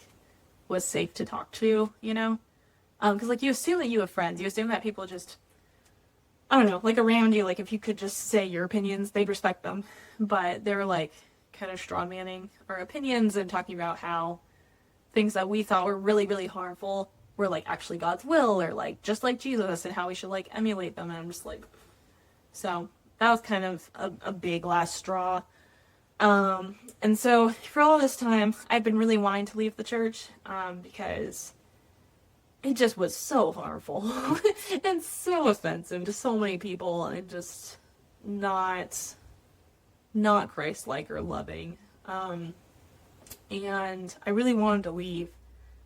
was safe to talk to, you know? Because, like, you assume that you have friends. You assume that people just, I don't know, like, around you, like, if you could just say your opinions, they'd respect them. But they were, like, kind of strawmanning our opinions and talking about how things that we thought were really, really harmful were, like, actually God's will, or, like, just like Jesus, and how we should, like, emulate them. And I'm just like, so that was kind of a big last straw. And so for all this time, I've been really wanting to leave the church, because it just was so harmful and so offensive to so many people, and just not Christ-like or loving. And I really wanted to leave,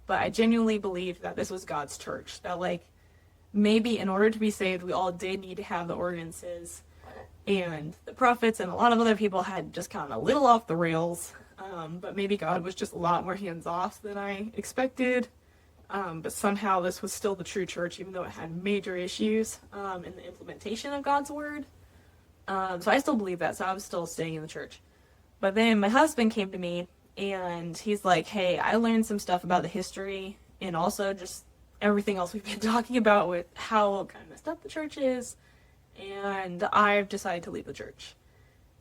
but I genuinely believed that this was God's church, that, like, maybe in order to be saved, we all did need to have the ordinances, and the prophets and a lot of other people had just kind of a little off the rails, but maybe God was just a lot more hands-off than I expected. But somehow this was still the true church, even though it had major issues in the implementation of God's word. So I still believe that, so I was still staying in the church. But then my husband came to me, and he's like, hey, I learned some stuff about the history, and also just everything else we've been talking about with how kind of messed up the church is, and I've decided to leave the church.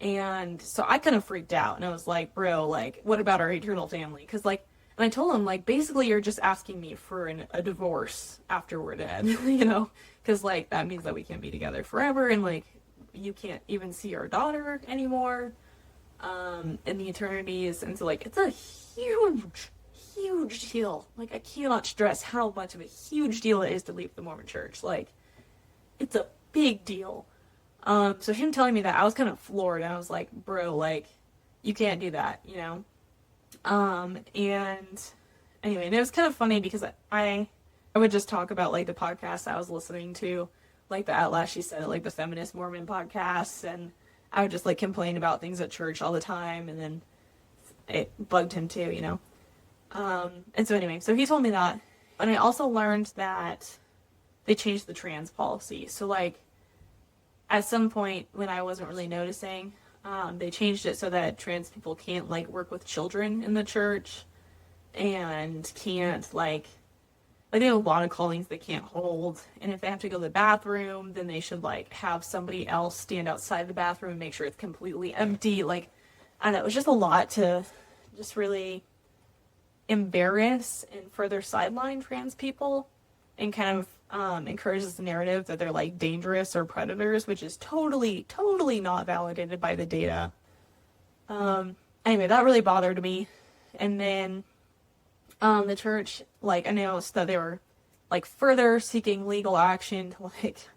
And so I kind of freaked out, and I was like, bro, like, what about our eternal family? Because, like, and I told him, like, basically you're just asking me for a divorce after we're dead, you know? Because, like, that means that we can't be together forever, and, like, you can't even see our daughter anymore in the eternities. And so, like, it's a huge deal. Like, I cannot stress how much of a huge deal it is to leave the Mormon church. Like, it's a big deal. So him telling me that, I was kind of floored, and I was like, bro, like, you can't do that, you know? And anyway, and it was kind of funny because I would just talk about, like, the podcasts I was listening to, like the At Last She Said It, like the feminist Mormon podcasts, and I would just, like, complain about things at church all the time, and then it bugged him too, you know? And so anyway, so he told me that, and I also learned that they changed the trans policy. So, like, at some point when I wasn't really noticing, they changed it so that trans people can't, like, work with children in the church, and can't, like they have a lot of callings they can't hold, and if they have to go to the bathroom, then they should, like, have somebody else stand outside the bathroom and make sure it's completely empty. Like, I don't know, it was just a lot to just really embarrass and further sideline trans people, and kind of encourages the narrative that they're, like, dangerous or predators, which is totally not validated by the data. Anyway, that really bothered me. And then the church, like, announced that they were, like, further seeking legal action to, like,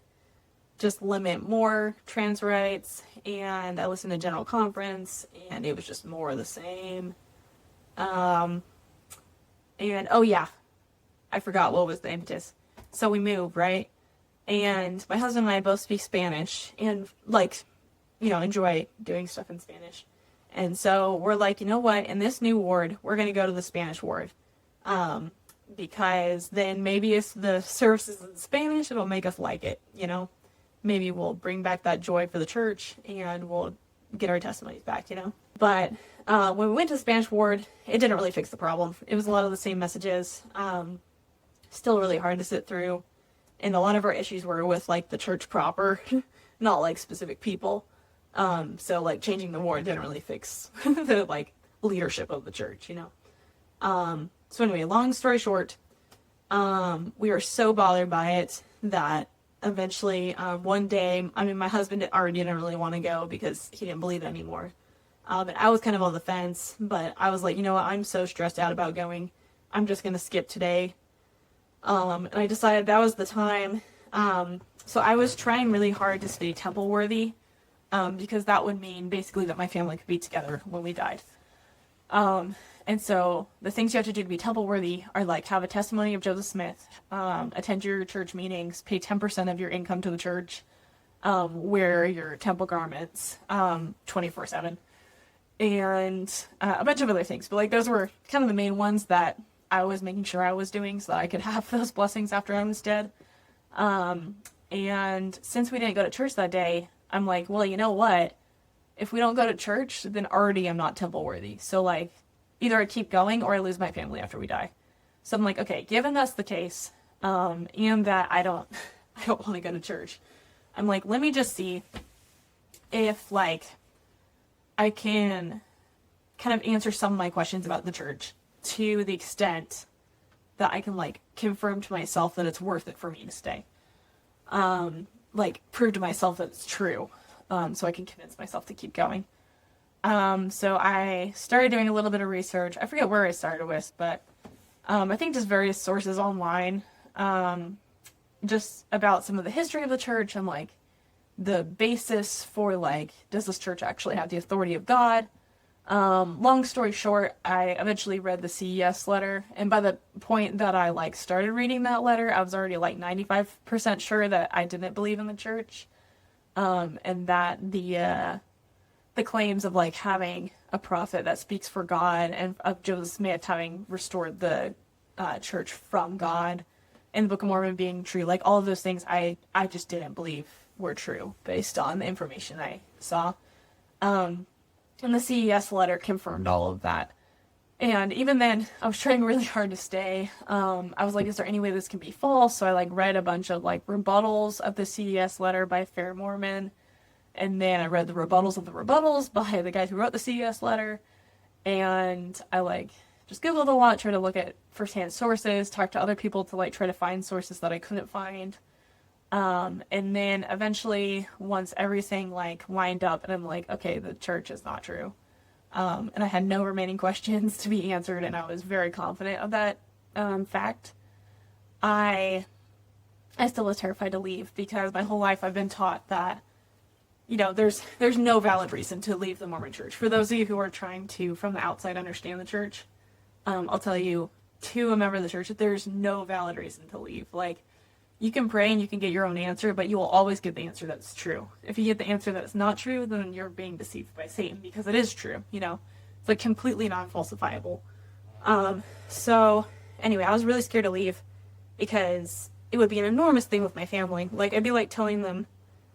just limit more trans rights. And I listened to General Conference, and it was just more of the same. And oh yeah, I forgot what was the impetus. So we moved, right? And my husband and I both speak Spanish, and, like, you know, enjoy doing stuff in Spanish. And so we're like, you know what? In this new ward, we're going to go to the Spanish ward. Because then maybe if the service is in Spanish, it'll make us like it, you know? Maybe we'll bring back that joy for the church, and we'll get our testimonies back, you know? But when we went to the Spanish ward, it didn't really fix the problem. It was a lot of the same messages. Still really hard to sit through. And a lot of our issues were with, like, the church proper, not, like, specific people. So, like, changing the ward didn't really fix the, like, leadership of the church, you know? So anyway, long story short, we were so bothered by it that eventually, one day, I mean, my husband already didn't really want to go because he didn't believe it anymore. And I was kind of on the fence, but I was like, you know what, I'm so stressed out about going, I'm just going to skip today. And I decided that was the time. So I was trying really hard to stay temple worthy, because that would mean basically that my family could be together when we died. And so the things you have to do to be temple worthy are, like, have a testimony of Joseph Smith, attend your church meetings, pay 10% of your income to the church, wear your temple garments 24/7, and a bunch of other things. But, like, those were kind of the main ones that I was making sure I was doing so that I could have those blessings after I was dead. And since we didn't go to church that day, I'm like, well, you know what? If we don't go to church, then already I'm not temple worthy. So, like, either I keep going or I lose my family after we die. So I'm like, okay, given that's the case, and that I don't want to go to church, I'm like, let me just see if, like, I can kind of answer some of my questions about the church to the extent that I can, like, confirm to myself that it's worth it for me to stay. Like, prove to myself that it's true, so I can convince myself to keep going. So I started doing a little bit of research. I forget where I started with, but I think just various sources online, just about some of the history of the church and, like, the basis for, like, does this church actually have the authority of God? Long story short, I eventually read the CES letter, and by the point that I, like, started reading that letter, I was already, like, 95% sure that I didn't believe in the church, and that the claims of, like, having a prophet that speaks for God, and of Joseph Smith having restored the church from God, and the Book of Mormon being true, like, all of those things I just didn't believe were true based on the information I saw. And the CES letter confirmed all of that. And even then, I was trying really hard to stay. I was like, is there any way this can be false? So I like read a bunch of like rebuttals of the CES letter by Fair Mormon. And then I read the rebuttals of the rebuttals by the guys who wrote the CES letter. And I like just Googled a lot, tried to look at firsthand sources, talked to other people to like try to find sources that I couldn't find. And then eventually, once everything like lined up, and I'm like, okay, the church is not true. And I had no remaining questions to be answered, and I was very confident of that fact. I I still was terrified to leave because my whole life I've been taught that there's no valid reason to leave the Mormon Church. For those of you who are trying to from the outside understand the church, I'll tell you, to a member of the church, that there's no valid reason to leave. Like, you can pray and you can get your own answer, but you will always get the answer that's true. If you get the answer that's not true, then you're being deceived by Satan, because it is true. It's like completely non-falsifiable. So anyway, I was really scared to leave because it would be an enormous thing with my family. Like, I'd be like telling them,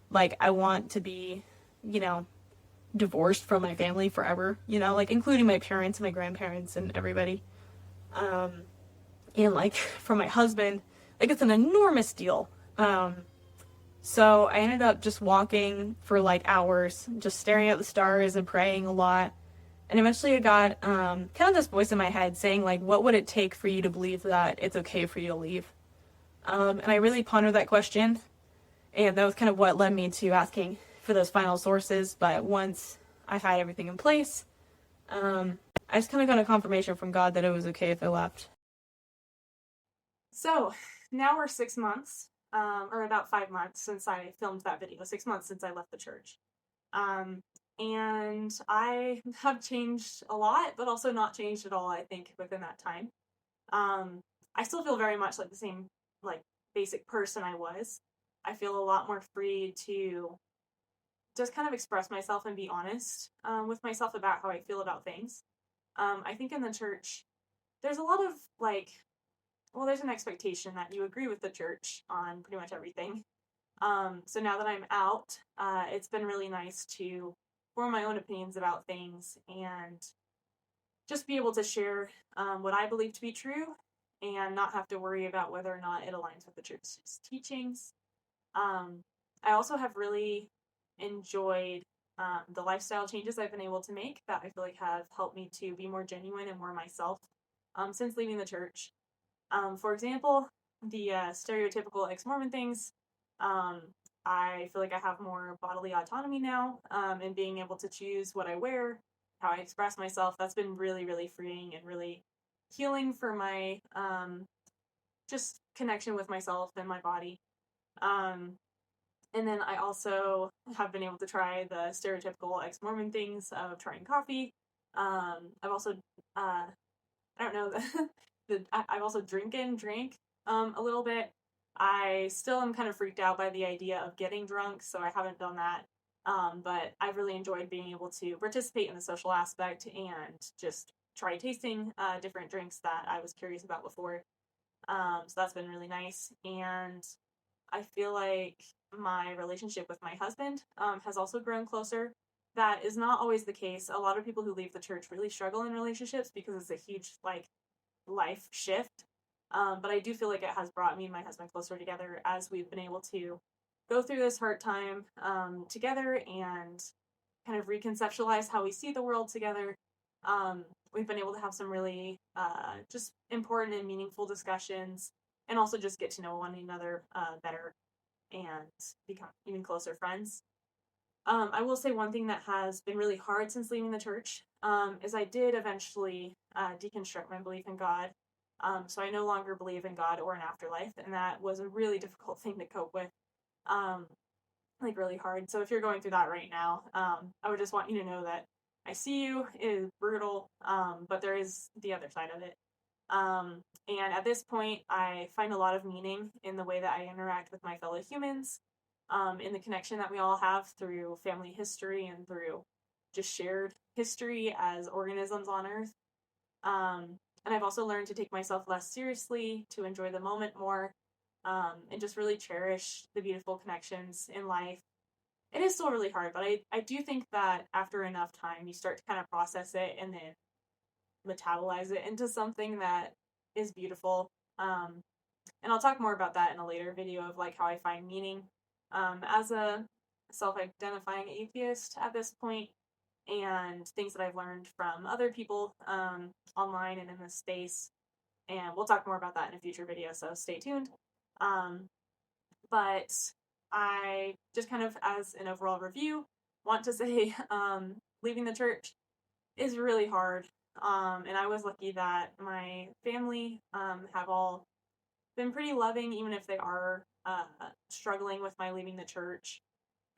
like, I want to be, divorced from my family forever, like including my parents and my grandparents and everybody. And like from my husband, like it's an enormous deal. So I ended up just walking for like hours, just staring at the stars and praying a lot. And eventually I got kind of this voice in my head saying, like, what would it take for you to believe that it's okay for you to leave? And I really pondered that question. And that was kind of what led me to asking for those final sources. But once I had everything in place, I just kind of got a confirmation from God that it was okay if I left. So now we're 6 months, or about 5 months since I filmed that video, 6 months since I left the church. And I have changed a lot, but also not changed at all, I think, within that time. I still feel very much like the same, like, basic person I was. I feel a lot more free to just kind of express myself and be honest with myself about how I feel about things. I think in the church, there's a lot of, like, well, there's an expectation that you agree with the church on pretty much everything. So now that I'm out, it's been really nice to form my own opinions about things and just be able to share what I believe to be true and not have to worry about whether or not it aligns with the church's teachings. I also have really enjoyed the lifestyle changes I've been able to make that I feel like have helped me to be more genuine and more myself since leaving the church. For example, the stereotypical ex-Mormon things, I feel like I have more bodily autonomy now, and being able to choose what I wear, how I express myself. That's been really, really freeing and really healing for my just connection with myself and my body. And then I also have been able to try the stereotypical ex-Mormon things of trying coffee. I've also, I don't know, I've also drank a little bit. I still am kind of freaked out by the idea of getting drunk, so I haven't done that. But I've really enjoyed being able to participate in the social aspect and just try tasting different drinks that I was curious about before. So that's been really nice. And I feel like my relationship with my husband has also grown closer. That is not always the case. A lot of people who leave the church really struggle in relationships because it's a huge, like, life shift. But I do feel like it has brought me and my husband closer together as we've been able to go through this hard time together and kind of reconceptualize how we see the world together. We've been able to have some really just important and meaningful discussions and also just get to know one another better and become even closer friends. I will say one thing that has been really hard since leaving the church is I did eventually deconstruct my belief in God. So I no longer believe in God or an afterlife, and that was a really difficult thing to cope with, like really hard. So if you're going through that right now, I would just want you to know that I see you. It is brutal, but there is the other side of it. And at this point, I find a lot of meaning in the way that I interact with my fellow humans, in the connection that we all have through family history and through just shared history as organisms on Earth. And I've also learned to take myself less seriously, to enjoy the moment more, and just really cherish the beautiful connections in life. It is still really hard, but I do think that after enough time, you start to kind of process it and then metabolize it into something that is beautiful. And I'll talk more about that in a later video of like how I find meaning as a self-identifying atheist at this point, and things that I've learned from other people online and in this space. And we'll talk more about that in a future video, so stay tuned. But I just kind of, as an overall review, want to say leaving the church is really hard. And I was lucky that my family have all been pretty loving, even if they are struggling with my leaving the church.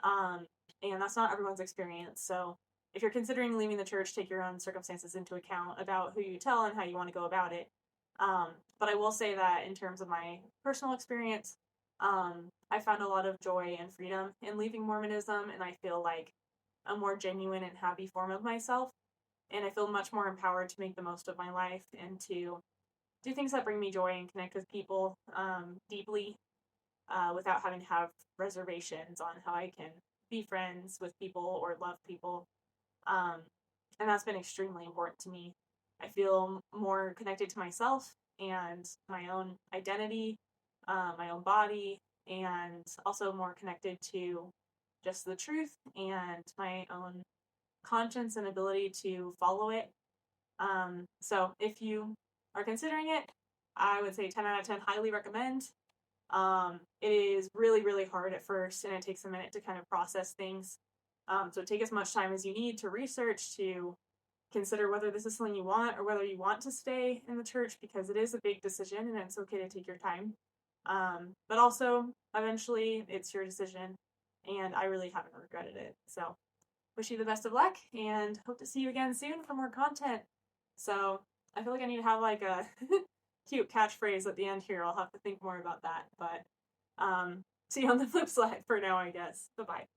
And that's not everyone's experience. So if you're considering leaving the church, take your own circumstances into account about who you tell and how you want to go about it. But I will say that in terms of my personal experience, I found a lot of joy and freedom in leaving Mormonism, and I feel like a more genuine and happy form of myself. And I feel much more empowered to make the most of my life and to do things that bring me joy and connect with people deeply without having to have reservations on how I can be friends with people or love people. And that's been extremely important to me. I feel more connected to myself and my own identity, my own body, and also more connected to just the truth and my own conscience and ability to follow it. So if you are considering it, I would say 10 out of 10, highly recommend. It is really, really hard at first, and it takes a minute to kind of process things. So take as much time as you need to research, to consider whether this is something you want or whether you want to stay in the church, because it is a big decision and it's okay to take your time. But also, eventually, it's your decision, and I really haven't regretted it. So wish you the best of luck, and hope to see you again soon for more content. So I feel like I need to have like a cute catchphrase at the end here. I'll have to think more about that. But see you on the flip side for now, I guess. Bye-bye.